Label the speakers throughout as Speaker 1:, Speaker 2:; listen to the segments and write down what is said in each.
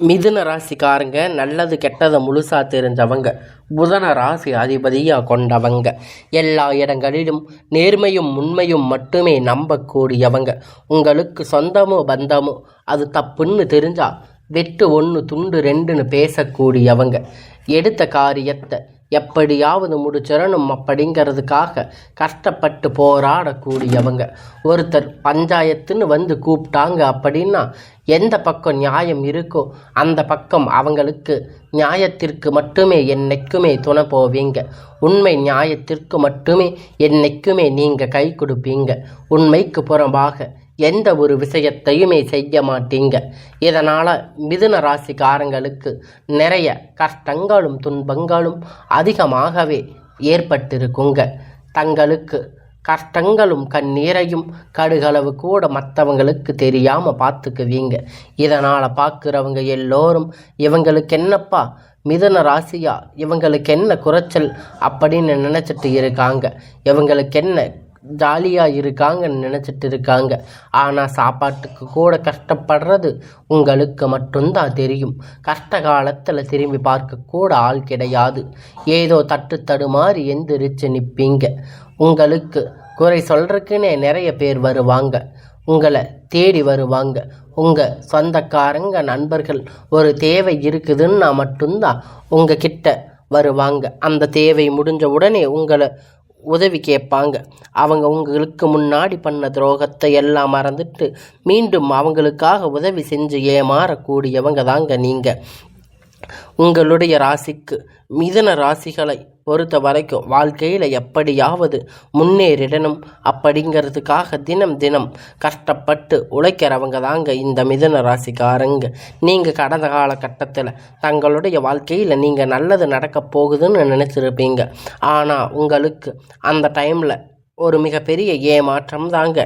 Speaker 1: மிதுன ராசிக்காரங்க நல்லது கெட்டதை முழுசா தெரிஞ்சவங்க. புதன ராசி அதிபதியாக கொண்டவங்க. எல்லா இடங்களிலும் நேர்மையும் உண்மையும் மட்டுமே நம்பக்கூடியவங்க. உங்களுக்கு சொந்தமோ பந்தமோ அது தப்புன்னு தெரிஞ்சா வெட்டு ஒன்று துண்டு ரெண்டுன்னு பேசக்கூடியவங்க. எடுத்த காரியத்தை எப்படியாவது முடிச்சிடணும் அப்படிங்கிறதுக்காக கஷ்டப்பட்டு போராடக்கூடியவங்க. ஒருத்தர் பஞ்சாயத்துன்னு வந்து கூப்பிட்டாங்க அப்படின்னா எந்த பக்கம் நியாயம் இருக்கோ அந்த பக்கம் அவங்களுக்கு நியாயத்திற்கு மட்டுமே என்னைக்குமே துணை போவீங்க. உண்மை நியாயத்திற்கு மட்டுமே என்னைக்குமே நீங்கள் கை கொடுப்பீங்க. உண்மைக்கு புறம்பாக எந்த ஒரு விஷயத்தையுமே செய்ய மாட்டீங்க. இதனால் மிதுன ராசிக்காரங்களுக்கு நிறைய கஷ்டங்களும் துன்பங்களும் அதிகமாகவே ஏற்பட்டிருக்குங்க. தங்களுக்கு கஷ்டங்களும் கண்ணீரையும் கடுகளவு கூட மற்றவங்களுக்கு தெரியாமல் பார்த்துக்குவீங்க. இதனால் பார்க்குறவங்க எல்லோரும் இவங்களுக்கு என்னப்பா மிதுன ராசியா, இவங்களுக்கு என்ன குறைச்சல் அப்படின்னு நினச்சிட்டு இருக்காங்க. இவங்களுக்கு என்ன ஜாலியாக இருக்காங்கன்னு நினச்சிட்டு இருக்காங்க. ஆனால் சாப்பாட்டுக்கு கூட கஷ்டப்படுறது உங்களுக்கு மட்டும்தான் தெரியும். கஷ்ட காலத்தில் திரும்பி பார்க்கக்கூட ஆள் கிடையாது. ஏதோ தடுமாறி எந்திரிச்சு நிற்பீங்க. உங்களுக்கு குறை சொல்கிறதுக்குன்னே நிறைய பேர் வருவாங்க. உங்களை தேடி வருவாங்க. உங்கள் சொந்தக்காரங்க நண்பர்கள் ஒரு தேவை இருக்குதுன்னா மட்டும்தான் உங்கள் கிட்ட வருவாங்க. அந்த தேவை முடிஞ்ச உடனே உங்களை உதவி கேட்பாங்க. அவங்க உங்களுக்கு முன்னாடி பண்ண துரோகத்தை எல்லாம் மறந்துட்டு மீண்டும் அவங்களுக்காக உதவி செஞ்சு ஏமாறக்கூடியவங்க தாங்க நீங்கள். உங்களுடைய ராசிக்கு மிதுன ராசிகளை பொறுத்த வரைக்கும் வாழ்க்கையில் எப்படியாவது முன்னேறிடணும் அப்படிங்கிறதுக்காக தினம் தினம் கஷ்டப்பட்டு உழைக்கிறவங்க தாங்க இந்த மிதுன ராசிக்காரங்க. நீங்கள் கடந்த காலகட்டத்தில் தங்களுடைய வாழ்க்கையில் நீங்கள் நல்லது நடக்க போகுதுன்னு நினச்சிருப்பீங்க. ஆனால் உங்களுக்கு அந்த டைமில் ஒரு மிகப்பெரிய ஏமாற்றம் தாங்க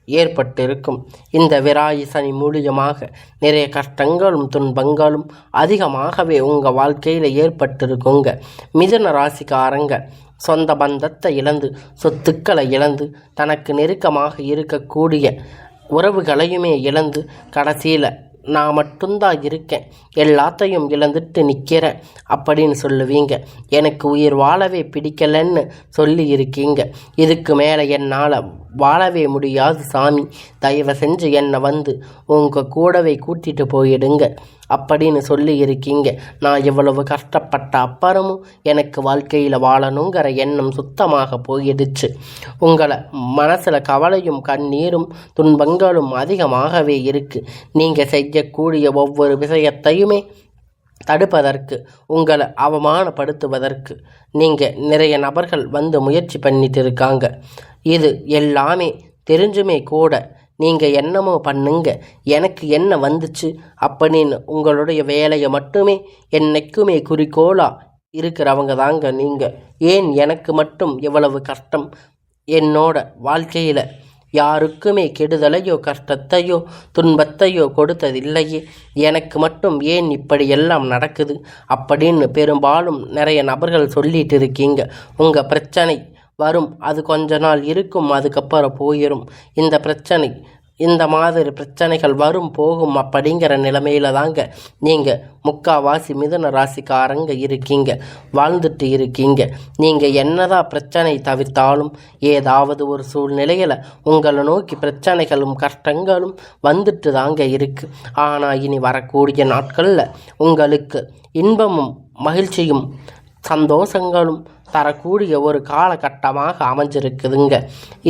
Speaker 1: ஏற்பட்டிருக்கும். இந்த விராயி சனி மூலியமாக நிறைய கஷ்டங்களும் துன்பங்களும் அதிகமாகவே உங்கள் வாழ்க்கையில் ஏற்பட்டிருக்குங்க. மிதுன ராசிக்காரங்க சொந்த பந்தத்தை இழந்து சொத்துக்களை இழந்து தனக்கு நெருக்கமாக இருக்கக்கூடிய உறவுகளையுமே இழந்து கடைசியில் நான் மட்டும்தான் இருக்கேன், எல்லாத்தையும் இழந்துட்டு நிற்கிறேன் அப்படின்னு சொல்லுவீங்க. எனக்கு உயிர் வாழவே பிடிக்கலன்னு சொல்லி இருக்கீங்க. இதுக்கு மேலே என்னால் வாழவே முடியாது சாமி, தயவு செஞ்சு என்னை வந்து உங்கள் கூடவே கூட்டிகிட்டு போயிடுங்க அப்படின்னு சொல்லி இருக்கீங்க. நான் இவ்வளவு கஷ்டப்பட்ட அப்புறமும் எனக்கு வாழ்க்கையில் வாழணுங்கிற எண்ணம் சுத்தமாக போயிடுச்சு. உங்களை மனசில் கவலையும் கண்ணீரும் துன்பங்களும் அதிகமாகவே இருக்குது. நீங்கள் செய்யக்கூடிய ஒவ்வொரு விஷயத்தையுமே தடுப்பதற்கு, உங்களை அவமானப்படுத்துவதற்கு நீங்கள் நிறைய நபர்கள் வந்து முயற்சி பண்ணிட்டு இருக்காங்க. இது எல்லாமே தெரிஞ்சுமே கூட நீங்கள் என்னமோ பண்ணுங்க, எனக்கு என்ன வந்துச்சு அப்படின்னு உங்களுடைய வேலையை மட்டுமே என்னைக்குமே குறிக்கோளாக இருக்கிறவங்க தாங்க நீங்கள். ஏன் எனக்கு மட்டும் இவ்வளவு கஷ்டம்? என்னோட வாழ்க்கையில் யாருக்குமே கெடுதலையோ கஷ்டத்தையோ துன்பத்தையோ கொடுத்ததில்லையே, எனக்கு மட்டும் ஏன் இப்படியெல்லாம் நடக்குது அப்படின்னு பெரும்பாலும் நிறைய நபர்கள் சொல்லிட்டு இருக்கீங்க. உங்கள் பிரச்சனை வரும், அது கொஞ்ச நாள் இருக்கும், அதுக்கப்புறம் போயிடும். இந்த பிரச்சனை இந்த மாதிரி பிரச்சனைகள் வரும் போகும் அப்படிங்கிற நிலைமையில தாங்க நீங்கள் முக்காவாசி மிதுன ராசிக்காரங்க இருக்கீங்க, வாழ்ந்துட்டு இருக்கீங்க. நீங்கள் என்னதான் பிரச்சனை தவிர்த்தாலும் ஏதாவது ஒரு சூழ்நிலையில் உங்களை நோக்கி பிரச்சனைகளும் கஷ்டங்களும் வந்துட்டு தாங்க இருக்குது. ஆனால் இனி வரக்கூடிய நாட்களில் உங்களுக்கு இன்பமும் மகிழ்ச்சியும் சந்தோஷங்களும் தரக்கூடிய ஒரு காலகட்டமாக அமைஞ்சிருக்குதுங்க.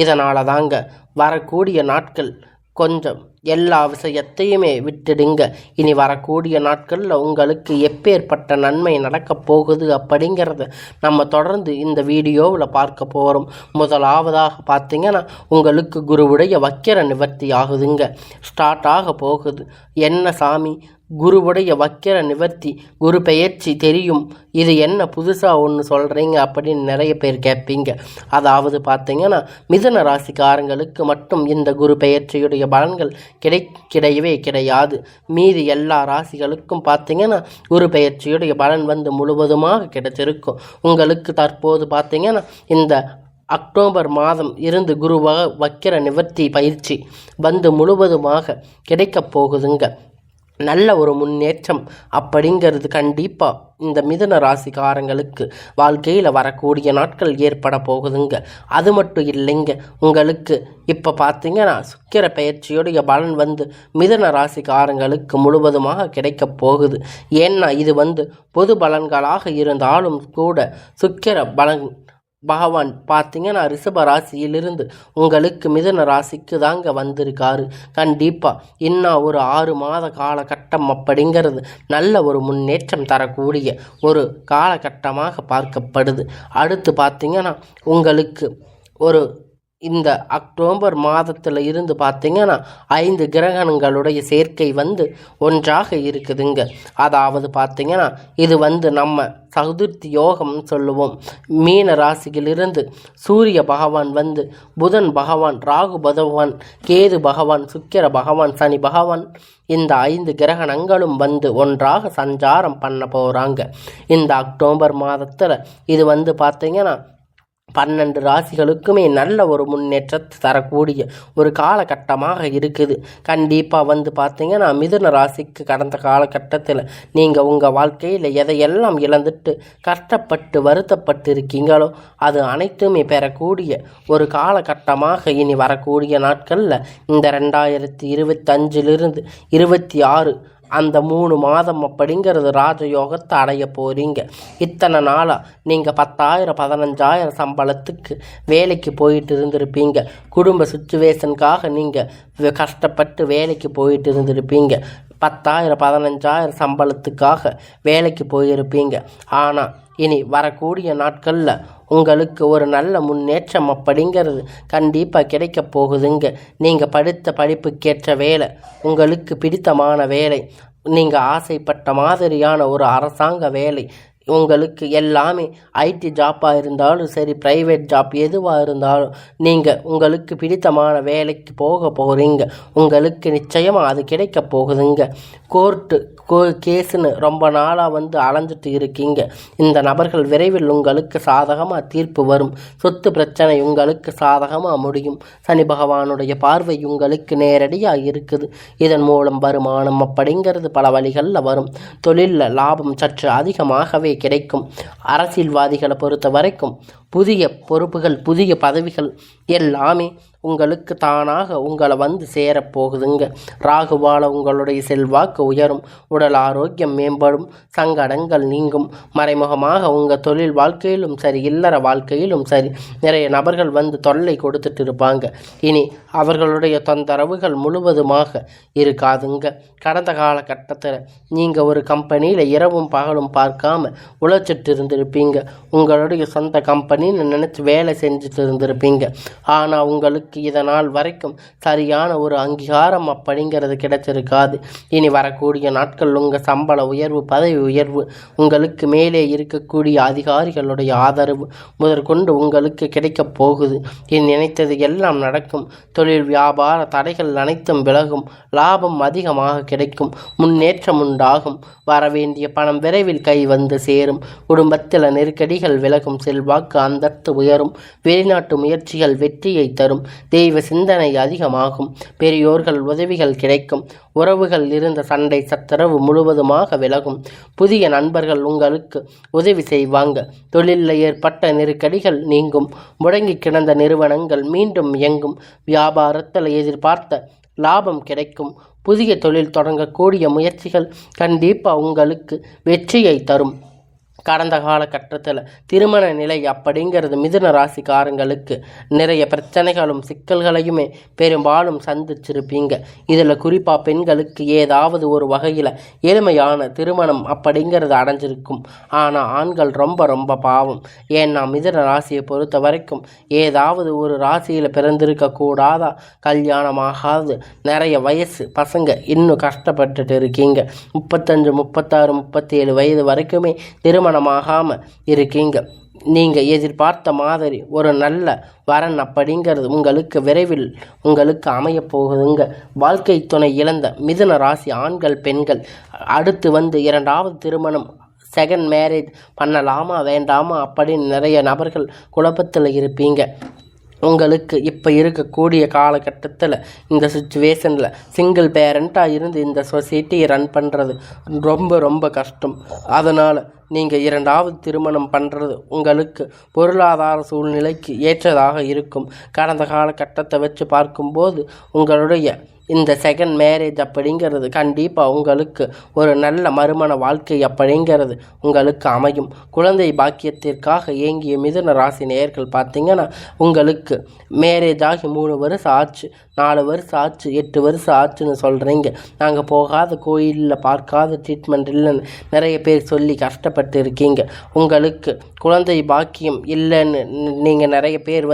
Speaker 1: இதனால தாங்க வரக்கூடிய நாட்கள் கொஞ்சம் எல்லா விஷயத்தையுமே விட்டுடுங்க. இனி வரக்கூடிய நாட்களில் உங்களுக்கு எப்பேற்பட்ட நன்மை நடக்கப் போகுது அப்படிங்கிறத நம்ம தொடர்ந்து இந்த வீடியோவில் பார்க்க போகிறோம். முதலாவதாக பார்த்தீங்கன்னா உங்களுக்கு குருவுடைய வக்கிர நிவர்த்தி ஆகுதுங்க, ஸ்டார்ட் ஆக போகுது. என்ன சாமி, குருவுடைய வக்கிர நிவர்த்தி, குரு பெயர்ச்சி தெரியும், இது என்ன புதுசாக ஒன்று சொல்கிறீங்க அப்படின்னு நிறைய பேர் கேட்பீங்க. அதாவது பார்த்தீங்கன்னா மிதுன ராசிக்காரங்களுக்கு மட்டும் இந்த குரு பெயர்ச்சியுடைய பலன்கள் கிடையவே கிடையாது. மீதி எல்லா ராசிகளுக்கும் பார்த்தீங்கன்னா குரு பெயர்ச்சியுடைய பலன் வந்து முழுவதுமாக கிடைச்சிருக்கும். உங்களுக்கு தற்போது பார்த்தீங்கன்னா இந்த அக்டோபர் மாதம் இருந்து குரு வக்கிர நிவர்த்தி பயிற்சி வந்து முழுவதுமாக கிடைக்கப் போகுதுங்க. நல்ல ஒரு முன்னேற்றம் அப்படிங்கிறது கண்டிப்பாக இந்த மிதுன ராசிக்காரங்களுக்கு வாழ்க்கையில் வரக்கூடிய நாட்கள் ஏற்பட போகுதுங்க. அது மட்டும் இல்லைங்க, உங்களுக்கு இப்போ பார்த்தீங்கன்னா சுக்கிர பயிற்சியுடைய பலன் மிதுன ராசிக்காரங்களுக்கு முழுவதுமாக கிடைக்க போகுது. ஏன்னா இது பொது பலன்களாக இருந்தாலும் கூட சுக்கிர பலன் பகவான் பார்த்தீங்கன்னா ரிஷப ராசியிலிருந்து உங்களுக்கு மிதுன ராசிக்கு தாங்க வந்திருக்காரு. கண்டிப்பாக இன்னும் ஒரு 6 மாத காலகட்டம் அப்படிங்கிறது நல்ல ஒரு முன்னேற்றம் தரக்கூடிய ஒரு காலகட்டமாக பார்க்கப்படுது. அடுத்து பார்த்தீங்கன்னா உங்களுக்கு ஒரு இந்த அக்டோபர் மாதத்தில் இருந்து பார்த்தீங்கன்னா 5 கிரகணங்களுடைய சேர்க்கை ஒன்றாக இருக்குதுங்க. அதாவது பார்த்தீங்கன்னா இது நம்ம சதுர்த்தி யோகம் சொல்லுவோம். மீன ராசியிலிருந்து சூரிய பகவான் புதன் பகவான், ராகு பகவான், கேது பகவான், சுக்கிர பகவான், சனி பகவான், இந்த 5 கிரகணங்களும் ஒன்றாக சஞ்சாரம் பண்ண போகிறாங்க இந்த அக்டோபர் மாதத்தில். இது பார்த்தீங்கன்னா 12 ராசிகளுக்குமே நல்ல ஒரு முன்னேற்றத்தை தரக்கூடிய ஒரு காலகட்டமாக இருக்குது. கண்டிப்பாக பார்த்தீங்கன்னா மிதுன ராசிக்கு கடந்த காலகட்டத்தில் நீங்கள் உங்கள் வாழ்க்கையில் எதையெல்லாம் இழந்துட்டு கஷ்டப்பட்டு வருத்தப்பட்டு இருக்கீங்களோ அது அனைத்துமே பெறக்கூடிய ஒரு காலகட்டமாக இனி வரக்கூடிய நாட்களில் இந்த 2025 26 அந்த 3 மாதம் அப்படிங்கிறது ராஜயோகத்தை அடைய போகிறீங்க. இத்தனை நாளாக நீங்கள் 10,000 15,000 சம்பளத்துக்கு வேலைக்கு போயிட்டு இருந்திருப்பீங்க. குடும்ப சுச்சுவேஷனுக்காக நீங்கள் கஷ்டப்பட்டு வேலைக்கு போயிட்டு இருந்திருப்பீங்க. 10,000 15,000 சம்பளத்துக்காக வேலைக்கு போயிருப்பீங்க. ஆனால் இனி வரக்கூடிய நாட்களில் உங்களுக்கு ஒரு நல்ல முன்னேற்றம் அப்படிங்கிறது கண்டிப்பாக கிடைக்க போகுதுங்க. நீங்கள் படித்த படிப்புக்கேற்ற வேலை, உங்களுக்கு பிடித்தமான வேலை, நீங்கள் ஆசைப்பட்ட மாதிரியான ஒரு அரசாங்க வேலை, உங்களுக்கு எல்லாமே ஐடி ஜாப்பாக இருந்தாலும் சரி, ப்ரைவேட் ஜாப் எதுவாக இருந்தாலும் நீங்கள் உங்களுக்கு பிடித்தமான வேலைக்கு போக போகிறீங்க. உங்களுக்கு நிச்சயமாக அது கிடைக்க போகுதுங்க. கோர்ட்டு கேஸுன்னு ரொம்ப நாளாக அலைஞ்சிட்டு இருக்கீங்க. இந்த நபர்கள் விரைவில் உங்களுக்கு சாதகமாக தீர்ப்பு வரும். சொத்து பிரச்சனை உங்களுக்கு சாதகமாக முடியும். சனி பகவானுடைய பார்வை உங்களுக்கு நேரடியாக இருக்குது. இதன் மூலம் வருமானம் அப்படிங்கிறது பல வழிகளில் வரும். தொழிலில் லாபம் சற்று அதிகமாகவே கிடைக்கும். அரசியல்வாதிகளை பொறுத்த வரைக்கும் புதிய பொறுப்புகள், புதிய பதவிகள் எல்லாமே உங்களுக்கு தானாக உங்களை சேரப்போகுதுங்க. ராகுவால் உங்களுடைய செல்வாக்கு உயரும், உடல் ஆரோக்கியம் மேம்படும், சங்கடங்கள் நீங்கும். மறைமுகமாக உங்கள் தொழில் வாழ்க்கையிலும் சரி, இல்லற வாழ்க்கையிலும் சரி, நிறைய நபர்கள் தொல்லை கொடுத்துட்டு இருப்பாங்க. இனி அவர்களுடைய தொந்தரவுகள் முழுவதுமாக இருக்காதுங்க. கடந்த காலகட்டத்தில் நீங்கள் ஒரு கம்பெனியில் இரவும் பகலும் பார்க்காம உழைச்சிட்டு இருந்திருப்பீங்க. உங்களுடைய சொந்த கம்பெனின்னு நினச்சி வேலை செஞ்சுட்டு இருந்திருப்பீங்க. ஆனால் உங்களுக்கு இதனால் வரைக்கும் சரியான ஒரு அங்கீகாரம் அப்படிங்கிறது கிடைச்சிருக்காது. இனி வரக்கூடிய நாட்கள் உங்கள் சம்பள உயர்வு, பதவி உயர்வு, உங்களுக்கு மேலே இருக்கக்கூடிய அதிகாரிகளுடைய ஆதரவு முதற்கொண்டு உங்களுக்கு கிடைக்கப் போகுது. இனி நினைத்தது எல்லாம் நடக்கும். தொழில் வியாபார தடைகள் அனைத்தும் விலகும். லாபம் அதிகமாக கிடைக்கும். முன்னேற்றம் உண்டாகும். வரவேண்டிய பணம் விரைவில் கை சேரும். குடும்பத்தில் நெருக்கடிகள் விலகும். செல்வாக்கு அந்தஸ்து உயரும். வெளிநாட்டு முயற்சிகள் வெற்றியை தரும். தெய்வ சிந்தனை அதிகமாகும். பெரியோர்கள் உதவிகள் கிடைக்கும். உறவுகள் இருந்த சண்டை சச்சரவு முழுவதுமாக விலகும். புதிய நண்பர்கள் உங்களுக்கு உதவி செய்வாங்க. தொழிலில் ஏற்பட்ட நெருக்கடிகள் நீங்கும். முடங்கி கிடந்த நிறுவனங்கள் மீண்டும் இயங்கும். வியாபாரத்தில் எதிர்பார்த்த லாபம் கிடைக்கும். புதிய தொழில் தொடங்கக்கூடிய முயற்சிகள் கண்டிப்பாக உங்களுக்கு வெற்றியை தரும். கடந்த காலகட்டத்தில் திருமண நிலை அப்படிங்கிறது மிதுன ராசிக்காரங்களுக்கு நிறைய பிரச்சனைகளும் சிக்கல்களையுமே பெரும்பாலும் சந்திச்சிருப்பீங்க. இதில் குறிப்பாக பெண்களுக்கு ஏதாவது ஒரு வகையில் எளிமையான திருமணம் அப்படிங்கிறது அடைஞ்சிருக்கும். ஆனால் ஆண்கள் ரொம்ப ரொம்ப பாவம். ஏன்னா மிதுன ராசியை பொறுத்த வரைக்கும் ஏதாவது ஒரு ராசியில் பிறந்திருக்கக்கூடாதா, கல்யாணமாகாது நிறைய வயசு பசங்க இன்னும் கஷ்டப்பட்டுட்டு இருக்கீங்க. 35 36 37 வயது வரைக்குமே திருமணமாகாமல் இருக்கீங்க. நீங்கள் எதிர்பார்த்த மாதிரி ஒரு நல்ல வரன் அப்படிங்கிறது உங்களுக்கு விரைவில் உங்களுக்கு அமையப்போகுதுங்க. வாழ்க்கை துணை இழந்த மிதுன ராசி ஆண்கள் பெண்கள் அடுத்து 2வது திருமணம், செகண்ட் மேரேஜ் பண்ணலாமா வேண்டாமா அப்படின்னு நிறைய நபர்கள் குழப்பத்தில் இருப்பீங்க. உங்களுக்கு இப்போ இருக்கக்கூடிய காலகட்டத்தில் இந்த சுச்சுவேஷனில் சிங்கிள் பேரண்ட்டாக இருந்து இந்த சொசைட்டியை ரன் பண்ணுறது ரொம்ப ரொம்ப கஷ்டம். அதனால் நீங்கள் இரண்டாவது திருமணம் பண்ணுறது உங்களுக்கு பொருளாதார சூழ்நிலைக்கு ஏற்றதாக இருக்கும். கடந்த காலகட்டத்தை வச்சு பார்க்கும்போது உங்களுடைய இந்த செகண்ட் மேரேஜ் அப்படிங்கிறது கண்டிப்பாக உங்களுக்கு ஒரு நல்ல மறுமண வாழ்க்கை அப்படிங்கிறது உங்களுக்கு அமையும். குழந்தை பாக்கியத்திற்காக ஏங்கிய மிதுன ராசி நேயர்கள் பார்த்தீங்கன்னா உங்களுக்கு மேரேஜ் ஆகி 3 வருஷம் ஆச்சு, 4 வருஷம் ஆச்சு, 8 வருஷம் ஆச்சுன்னு சொல்கிறீங்க. நாங்கள் போகாத கோயிலில் பார்க்காத ட்ரீட்மெண்ட் இல்லைன்னு நிறைய பேர் சொல்லி கஷ்டப்பட்டு இருக்கீங்க. உங்களுக்கு குழந்தை பாக்கியம் இல்லைன்னு நீங்கள் நிறைய பேர்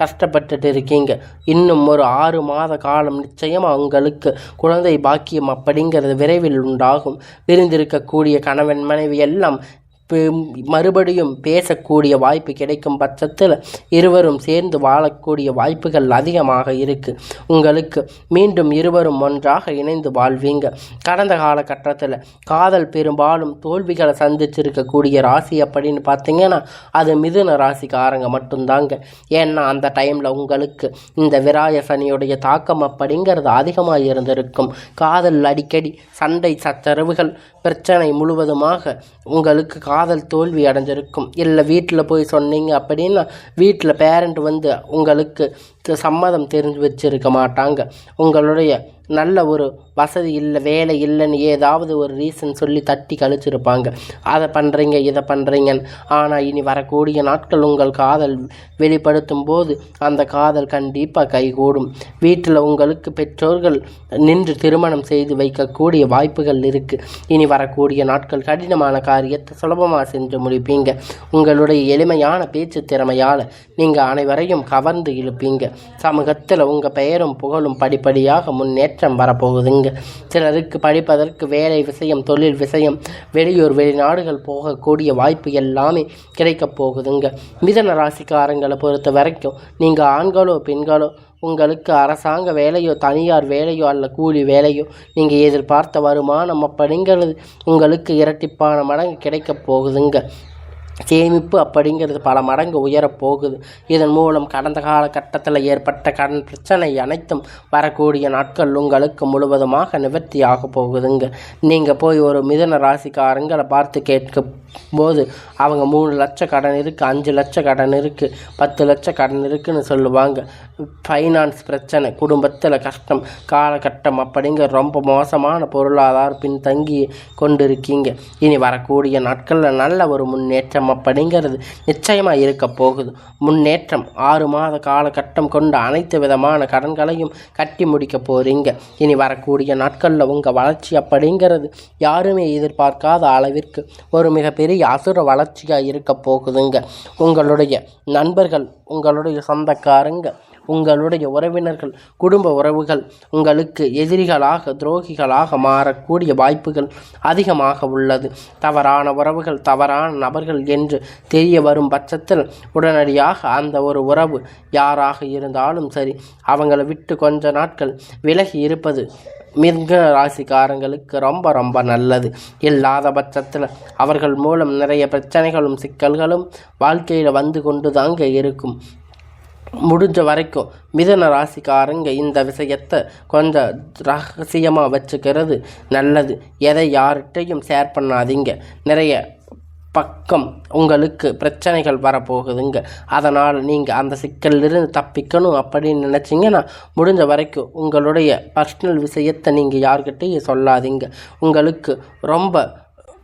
Speaker 1: கஷ்டப்பட்டுட்டு இருக்கீங்க. இன்னும் ஒரு 6 மாத காலம் நிச்சயமாக உங்களுக்கு குழந்தை பாக்கியம் அப்படிங்கிறது விரைவில் உண்டாகும். பிரிந்திருக்கக்கூடிய கணவன் மனைவி எல்லாம் மறுபடியும் பேசக்கூடிய வாய்ப்பு கிடைக்கும் பட்சத்தில் இருவரும் சேர்ந்து வாழக்கூடிய வாய்ப்புகள் அதிகமாக இருக்குது. உங்களுக்கு மீண்டும் இருவரும் ஒன்றாக இணைந்து வாழ்வீங்க. கடந்த காலகட்டத்தில் காதல் பெரும்பாலும் தோல்விகளை சந்திச்சிருக்கக்கூடிய ராசி அப்படின்னு பார்த்தீங்கன்னா அது மிதுன ராசிக்காரங்க மட்டும்தாங்க. ஏன்னா அந்த டைமில் உங்களுக்கு இந்த விராய சனியுடைய தாக்கம் அப்படிங்கிறது அதிகமாக இருந்திருக்கும். காதல் அடிக்கடி சண்டை சச்சரவுகள் பிரச்சனை முழுவதுமாக உங்களுக்கு காதல் தோல்வி அடைஞ்சிருக்கும். இல்லை வீட்டில் போய் சொன்னீங்க அப்படின்னா வீட்டில் பேரண்ட் உங்களுக்கு சம்மதம் தெரிஞ்சு வச்சுருக்க மாட்டாங்க. உங்களுடைய நல்ல ஒரு வசதி இல்லை, வேலை இல்லைன்னு ஏதாவது ஒரு ரீசன் சொல்லி தட்டி கழிச்சிருப்பாங்க. அதை பண்ணுறீங்க இதை பண்ணுறீங்கன்னு. ஆனால் இனி வரக்கூடிய நாட்கள் உங்கள் காதல் வெளிப்படுத்தும் போது அந்த காதல் கண்டிப்பாக கைகூடும். வீட்டில் உங்களுக்கு பெற்றோர்கள் நின்று திருமணம் செய்து வைக்கக்கூடிய வாய்ப்புகள் இருக்குது. இனி வரக்கூடிய நாட்கள் கடினமான காரியத்தை சுலபமாக செஞ்சு முடிப்பீங்க. உங்களுடைய எளிமையான பேச்சு திறமையால் நீங்கள் அனைவரையும் கவர்ந்து இழுப்பீங்க. சமூகத்தில் உங்கள் பெயரும் புகழும் படிப்படியாக முன்னேற்றம் வரப்போகுதுங்க. சிலருக்கு படிப்பதற்கு வேலை விஷயம், தொழில் விஷயம், வெளியூர் வெளிநாடுகள் போகக்கூடிய வாய்ப்பு எல்லாமே கிடைக்கப் போகுதுங்க. மிதுன ராசிக்காரங்களை பொறுத்த வரைக்கும் நீங்கள் ஆண்களோ பெண்களோ உங்களுக்கு அரசாங்க வேலையோ தனியார் வேலையோ அல்ல கூலி வேலையோ நீங்கள் எதிர்பார்த்த வருமானம் அப்படிங்கிறது உங்களுக்கு இரட்டிப்பான மடங்கு கிடைக்கப் போகுதுங்க. சேமிப்பு அப்படிங்கிறது பல மடங்கு உயரப்போகுது. இதன் மூலம் கடந்த காலகட்டத்தில் ஏற்பட்ட கடன் பிரச்சனை அனைத்தும் வரக்கூடிய நாட்கள் உங்களுக்கு முழுவதுமாக நிவர்த்தி ஆக போகுதுங்க. நீங்கள் போய் ஒரு மிதுன ராசிக்காரங்களை பார்த்து கேட்கும் போது அவங்க 3 லட்சம் கடன் இருக்குது, 5 லட்சம் கடன் இருக்குது, 10 லட்சம் கடன் இருக்குதுன்னு சொல்லுவாங்க. ஃபைனான்ஸ் பிரச்சனை, குடும்பத்தில் கஷ்டம், காலகட்டம் அப்படிங்கிற ரொம்ப மோசமான பொருளாதார பின்தங்கி கொண்டிருக்கீங்க. இனி வரக்கூடிய நாட்களில் நல்ல ஒரு முன்னேற்றம் அப்படிங்கிறது நிச்சயமாக இருக்க போகுது. முன்னேற்றம் 6 மாத காலகட்டம் கொண்ட அனைத்து விதமான கடன்களையும் கட்டி முடிக்க போகிறீங்க. இனி வரக்கூடிய நாட்களில் உங்கள் வளர்ச்சி அப்படிங்கிறது யாருமே எதிர்பார்க்காத அளவிற்கு ஒரு மிகப்பெரிய அசுர வளர்ச்சியாக இருக்க போகுதுங்க. உங்களுடைய நண்பர்கள், உங்களுடைய சொந்தக்காரங்க, உங்களுடைய உறவினர்கள், குடும்ப உறவுகள் உங்களுக்கு எதிரிகளாக துரோகிகளாக மாறக்கூடிய வாய்ப்புகள் அதிகமாக உள்ளது. தவறான உறவுகள், தவறான நபர்கள் என்று தெரிய வரும் பட்சத்தில் உடனடியாக அந்த ஒரு உறவு யாராக இருந்தாலும் சரி அவங்களை விட்டு கொஞ்ச நாட்கள் விலகி இருப்பது மிதுன ராசிக்காரங்களுக்கு ரொம்ப ரொம்ப நல்லது. இல்லாத பட்சத்தில் அவர்கள் மூலம் நிறைய பிரச்சனைகளும் சிக்கல்களும் வாழ்க்கையில் வந்து கொண்டு தாங்க இருக்கும். முடிஞ்ச வரைக்கும் மிதுன ராசிக்காரங்க இந்த விஷயத்தை கொஞ்சம் ரகசியமாக வச்சுக்கிறது நல்லது. எதை யார்கிட்டையும் ஷேர் பண்ணாதீங்க. நிறைய பக்கம் உங்களுக்கு பிரச்சனைகள் வரப்போகுதுங்க. அதனால் நீங்கள் அந்த சிக்கலிலிருந்து தப்பிக்கணும் அப்படின்னு நினச்சிங்கன்னா முடிஞ்ச வரைக்கும் உங்களுடைய பர்சனல் விஷயத்தை நீங்கள் யார்கிட்டையும் சொல்லாதீங்க. உங்களுக்கு ரொம்ப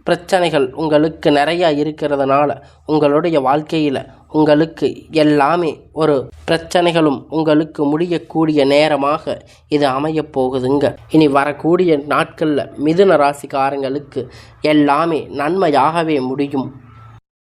Speaker 1: பிரச்சனைகள் உங்களுக்கு நிறையா இருக்கிறதுனால உங்களுடைய வாழ்க்கையில் உங்களுக்கு எல்லாமே ஒரு பிரச்சனைகளும் உங்களுக்கு முடியக்கூடிய நேரமாக இது அமையப் போகுதுங்க. இனி வரக்கூடிய நாட்களில் மிதுன ராசிக்காரங்களுக்கு எல்லாமே நன்மையாகவே முடியும்.